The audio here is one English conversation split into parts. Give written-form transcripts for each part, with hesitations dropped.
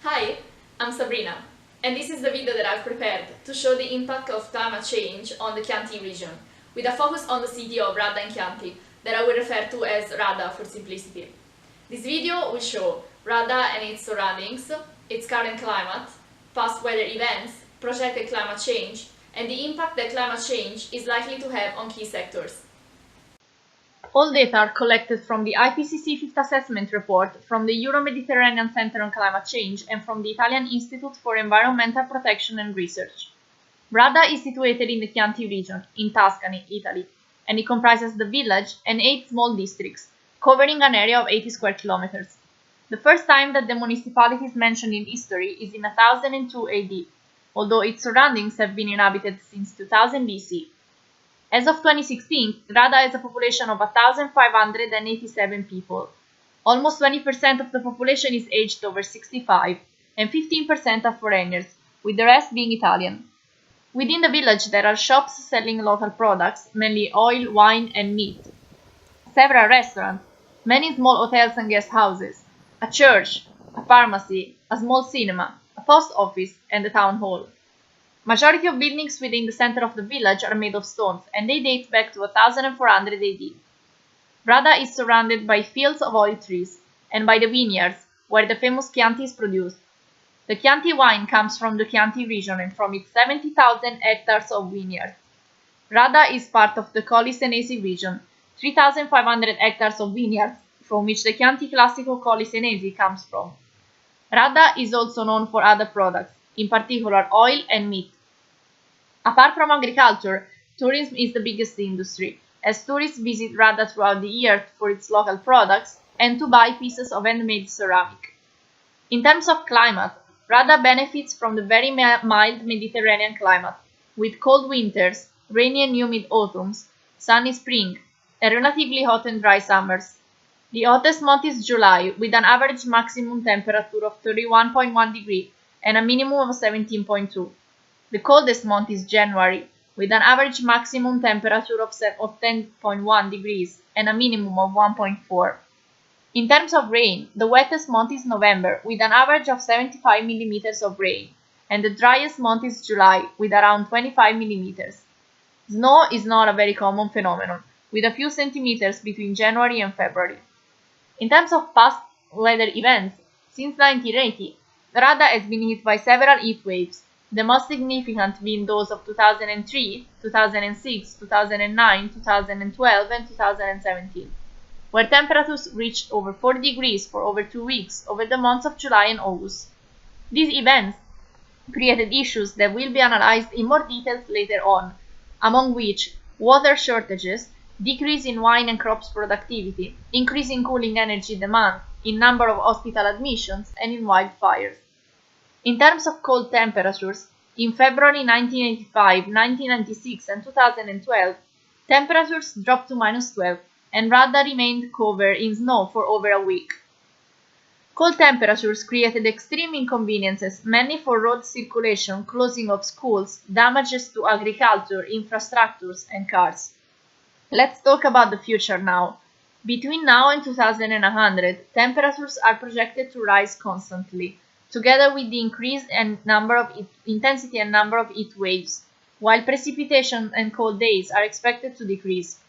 Hi, I'm Sabrina, and this is the video that I've prepared to show the impact of climate change on the Chianti region, with a focus on the city of Radda and Chianti, that I will refer to as Radda for simplicity. This video will show Radda and its surroundings, its current climate, past weather events, projected climate change, and the impact that climate change is likely to have on key sectors. All data are collected from the IPCC Fifth Assessment Report, from the Euro-Mediterranean Center on Climate Change, and from the Italian Institute for Environmental Protection and Research. Radda is situated in the Chianti region, in Tuscany, Italy, and it comprises the village and 8 small districts, covering an area of 80 square kilometers. The first time that the municipality is mentioned in history is in 1002 AD, although its surroundings have been inhabited since 2000 BC. As of 2016, Radda has a population of 1,587 people. Almost 20% of the population is aged over 65, and 15% are foreigners, with the rest being Italian. Within the village there are shops selling local products, mainly oil, wine and meat, several restaurants, many small hotels and guest houses, a church, a pharmacy, a small cinema, a post office and a town hall. Majority of buildings within the center of the village are made of stones, and they date back to 1400 AD. Radda is surrounded by fields of olive trees, and by the vineyards, where the famous Chianti is produced. The Chianti wine comes from the Chianti region and from its 70,000 hectares of vineyards. Radda is part of the Colli Senesi region, 3,500 hectares of vineyards, from which the Chianti Classico Colli Senesi comes from. Radda is also known for other products, in particular oil and meat. Apart from agriculture, tourism is the biggest industry, as tourists visit Radda throughout the year for its local products and to buy pieces of handmade ceramic. In terms of climate, Radda benefits from the very mild Mediterranean climate, with cold winters, rainy and humid autumns, sunny spring, and relatively hot and dry summers. The hottest month is July, with an average maximum temperature of 31.1 degrees and a minimum of 17.2. The coldest month is January, with an average maximum temperature of 10.1 degrees and a minimum of 1.4. In terms of rain, the wettest month is November, with an average of 75 millimeters of rain, and the driest month is July, with around 25 millimeters. Snow is not a very common phenomenon, with a few centimeters between January and February. In terms of past weather events, since 1980, Radda has been hit by several heat waves, the most significant being those of 2003, 2006, 2009, 2012 and 2017, where temperatures reached over 40 degrees for over 2 weeks over the months of July and August. These events created issues that will be analyzed in more detail later on, among which water shortages, decrease in wine and crops productivity, increase in cooling energy demand, in number of hospital admissions, and in wildfires. In terms of cold temperatures, in February 1985, 1996 and 2012, temperatures dropped to -12, and Radda remained covered in snow for over a week. Cold temperatures created extreme inconveniences, mainly for road circulation, closing of schools, damages to agriculture, infrastructures, and cars. Let's talk about the future now. Between now and 2100, temperatures are projected to rise constantly, together with the increase in intensity and number of heat waves, while precipitation and cold days are expected to decrease.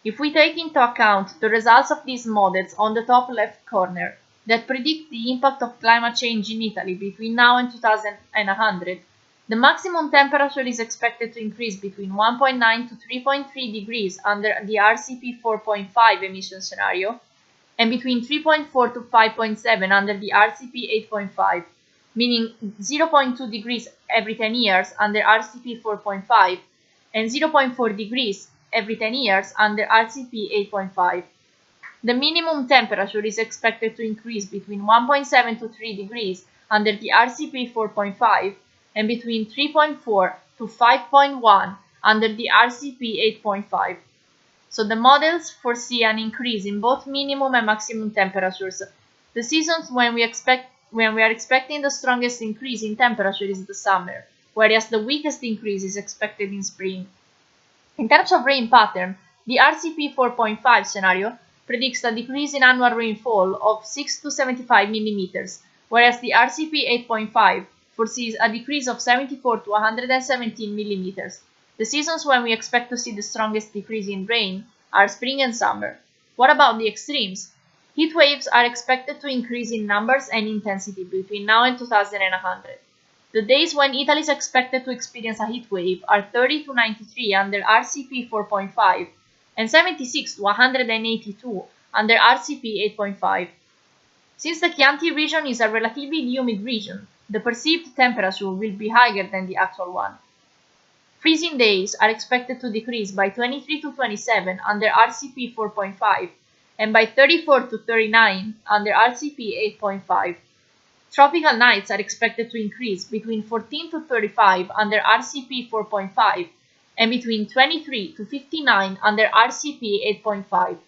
If we take into account the results of these models on the top left corner, that predict the impact of climate change in Italy between now and 2100, the maximum temperature is expected to increase between 1.9 to 3.3 degrees under the RCP 4.5 emission scenario, and between 3.4 to 5.7 under the RCP 8.5, meaning 0.2 degrees every 10 years under RCP 4.5 and 0.4 degrees every 10 years under RCP 8.5. The minimum temperature is expected to increase between 1.7 to 3 degrees under the RCP 4.5 and between 3.4 to 5.1 under the RCP 8.5. So the models foresee an increase in both minimum and maximum temperatures. The seasons when we are expecting the strongest increase in temperature is the summer, whereas the weakest increase is expected in spring. In terms of rain pattern, the RCP 4.5 scenario predicts a decrease in annual rainfall of 6 to 75 millimeters, whereas the RCP 8.5 foresees a decrease of 74 to 117 millimeters. The seasons when we expect to see the strongest decrease in rain are spring and summer. What about the extremes? Heat waves are expected to increase in numbers and intensity between now and 2100. The days when Italy is expected to experience a heat wave are 30 to 93 under RCP 4.5 and 76 to 182 under RCP 8.5. Since the Chianti region is a relatively humid region, the perceived temperature will be higher than the actual one. Freezing days are expected to decrease by 23 to 27 under RCP 4.5 and by 34 to 39 under RCP 8.5. Tropical nights are expected to increase between 14 to 35 under RCP 4.5 and between 23 to 59 under RCP 8.5.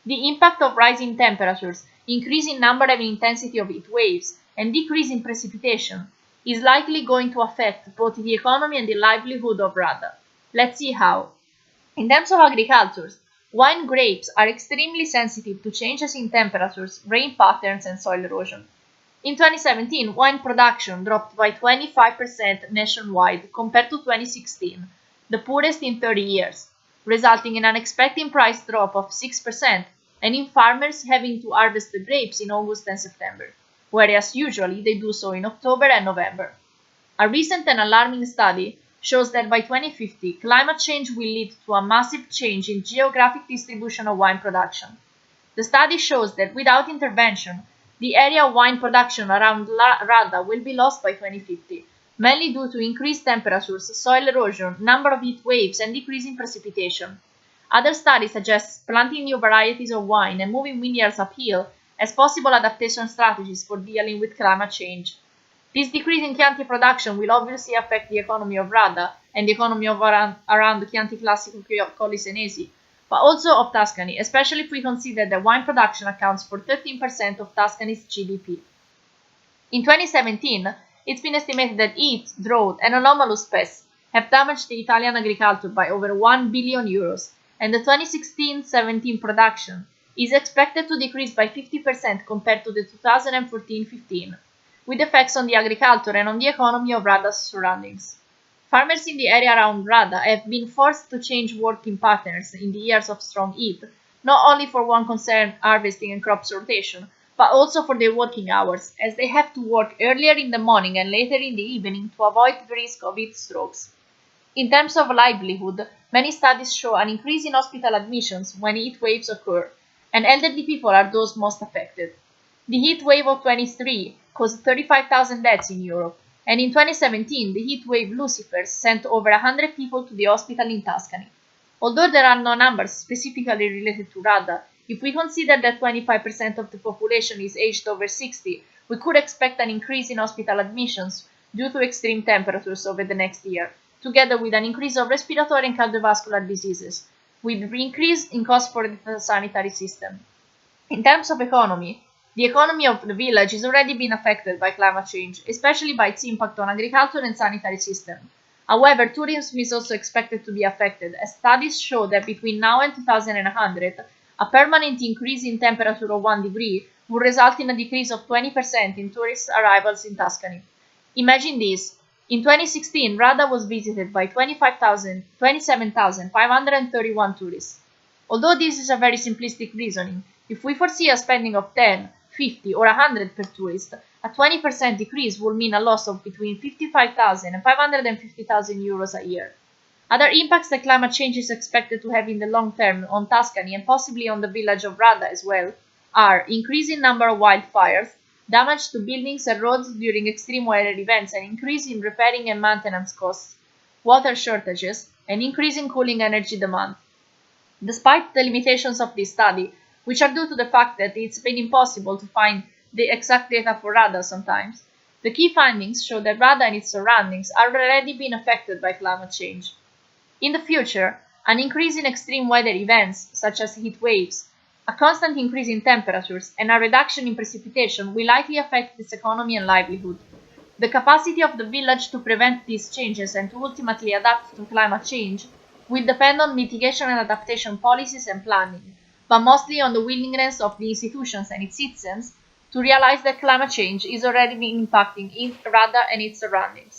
The impact of rising temperatures, increase in number and intensity of heat waves, and decrease in precipitation is likely going to affect both the economy and the livelihood of Radda. Let's see how. In terms of agriculture, wine grapes are extremely sensitive to changes in temperatures, rain patterns, and soil erosion. In 2017, wine production dropped by 25% nationwide compared to 2016, the poorest in 30 years, resulting in an expected price drop of 6% and in farmers having to harvest the grapes in August and September, whereas usually they do so in October and November. A recent and alarming study shows that by 2050, climate change will lead to a massive change in geographic distribution of wine production. The study shows that without intervention, the area of wine production around Radda will be lost by 2050, mainly due to increased temperatures, soil erosion, number of heat waves, and decrease in precipitation. Other studies suggest planting new varieties of wine and moving vineyards uphill as possible adaptation strategies for dealing with climate change. This decrease in Chianti production will obviously affect the economy of Radda and the economy of around the Chianti Classico Colli Senesi, but also of Tuscany, especially if we consider that wine production accounts for 13% of Tuscany's GDP. In 2017, it's been estimated that heat, drought, and anomalous pests have damaged the Italian agriculture by over 1 billion euros, and the 2016-17 production is expected to decrease by 50% compared to the 2014-15, with effects on the agriculture and on the economy of Radda's surroundings. Farmers in the area around Radda have been forced to change working patterns in the years of strong heat, not only for one concerned harvesting and crops rotation, but also for their working hours, as they have to work earlier in the morning and later in the evening to avoid the risk of heat strokes. In terms of livelihood, many studies show an increase in hospital admissions when heat waves occur, and elderly people are those most affected. The heat wave of 23 caused 35,000 deaths in Europe, and in 2017 the heat wave Lucifer sent over 100 people to the hospital in Tuscany. Although there are no numbers specifically related to Radda, if we consider that 25% of the population is aged over 60, we could expect an increase in hospital admissions due to extreme temperatures over the next year, together with an increase of respiratory and cardiovascular diseases, with an increase in costs for the sanitary system. In terms of economy, the economy of the village has already been affected by climate change, especially by its impact on agriculture and sanitary system. However, tourism is also expected to be affected, as studies show that between now and 2100, a permanent increase in temperature of 1 degree would result in a decrease of 20% in tourist arrivals in Tuscany. Imagine this. In 2016, Radda was visited by 27,531 tourists. Although this is a very simplistic reasoning, if we foresee a spending of 10, 50 or 100 per tourist, a 20% decrease will mean a loss of between 55,000 and 550,000 euros a year. Other impacts that climate change is expected to have in the long term on Tuscany and possibly on the village of Radda as well are increasing number of wildfires, damage to buildings and roads during extreme weather events, and increase in repairing and maintenance costs, water shortages, and increase in cooling energy demand. Despite the limitations of this study, which are due to the fact that it's been impossible to find the exact data for Radda sometimes, the key findings show that Radda and its surroundings are already being affected by climate change. In the future, an increase in extreme weather events, such as heat waves, a constant increase in temperatures, and a reduction in precipitation will likely affect its economy and livelihood. The capacity of the village to prevent these changes and to ultimately adapt to climate change will depend on mitigation and adaptation policies and planning, but mostly on the willingness of the institutions and its citizens to realize that climate change is already impacting in Radda and its surroundings.